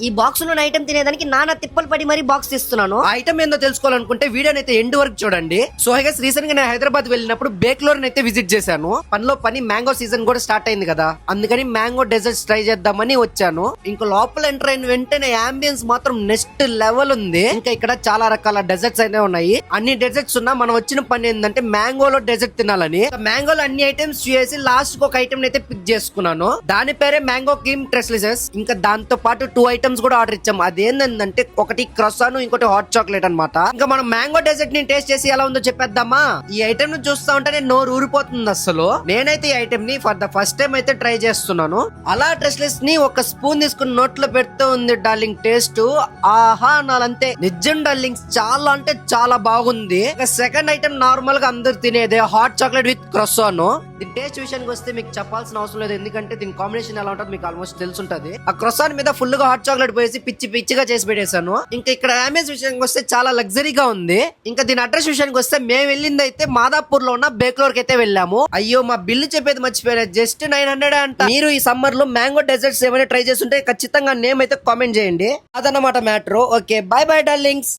ఈ బాక్స్ లో ఐటమ్ తినేదానికి నానా తిప్పలు పడి మరీ బాక్స్ తీస్తున్నాను. ఆ ఐటమ్ ఏందో తెలుసుకోవాలనుకుంటే వీడియోని అయితే ఎండ్ వరకు చూడండి. సో హై గైస్, రీసెంట్ గా నేను హైదరాబాద్ వెళ్ళినప్పుడు బేక్లోర్ అయితే విజిట్ చేశాను. పనిలో పని మ్యాంగో సీజన్ కూడా స్టార్ట్ అయింది కదా, అందుకని మ్యాంగో డెజర్ట్స్ ట్రై చేద్దామని వచ్చాను. ఇంకా లోపల ఎంటర్ అయిన వెంటనే అంబియన్స్ మాత్రం నెక్స్ట్ లెవెల్ ఉంది. ఇంకా ఇక్కడ చాలా రకాల డెజర్ట్స్ అయితే ఉన్నాయి. అన్ని డెజర్ట్స్ ఉన్నా మనం వచ్చిన పని ఏంటంటే మ్యాంగోలో డెజర్ట్ తినాలని. మ్యాంగోలో అన్ని ఐటమ్స్ చేసి లాస్ట్ కి ఒక ఐటమ్ అయితే పిక్ చేసుకున్నాను. దాని పేరే మ్యాంగో క్రీమ్ ట్రెస్లెసెస్. ఇంకా దాంతో పాటు 2 ఐటమ్స్ కూడా ఆర్డర్ ఇచ్చాం. అదేంటంటే ఒకటి క్రొసాన్, ఇంకోటి హాట్ చాక్లెట్ అన్నమాట. ఇంకా మనం మ్యాంగో డెజర్ట్ ని టేస్ట్ చేసి ఎలా ఉందో చెప్పేద్దామా. ఈ ఐటమ్ ని చూస్తా ఉంటే నేను నోరు ఊరిపోతుంది అసలు. నేనైతే ఈ ఐటమ్ ని ఫర్ ద ఫస్ట్ టైం అయితే ట్రై చేస్తున్నాను. అలా ట్రెస్లెస్ ని ఒక స్పూన్ తీసుకుని నోట్లో పెడుతూ ఉంది డార్లింగ్. టేస్ట్ ఆహా అనాలంతే. నిజం డార్లింగ్, చాలా అంటే చాలా బాగుంది. సెకండ్ ఐటమ్ నార్మల్ గా అందరు తినేదే హాట్ చాక్లెట్ విత్ క్రొసాన్. దీని టేస్ట్ విషయానికి వస్తే మీకు చెప్పాల్సిన అవసరం లేదు, ఎందుకంటే దీని కాంబినేషన్ ఎలా ఉంటుందో మీకు ఆల్మోస్ట్ తెలుసుంటది. ఆ క్రొసాన్ మీద ఫుల్ గా హాట్ చాక్లెట్ పోసి పిచ్చి పిచ్చిగా చేసి పెట్టేశాను. ఇంకా ఇక్కడ అమేజ్ విషయానికి వస్తే చాలా లగ్జరీగా ఉంది. ఇంకా దీని అడ్రస్ విషయానికి వస్తే మేము వెళ్ళింది అయితే మాదాపూర్ లో ఉన్న బేక్లోర్ కి అయితే వెళ్ళాము. అయ్యో మా బిల్లు చెప్పేది మర్చిపోయినా, జస్ట్ 900 అంట. మీరు ఈ సమ్మర్ లో మ్యాంగో డెజర్ట్స్ ఏమైనా ట్రై చేస్తుంటే ఖచ్చితంగా నేమ్ అయితే కామెంట్ చేయండి. అదన్నమాట matter. Okay, by by darlings.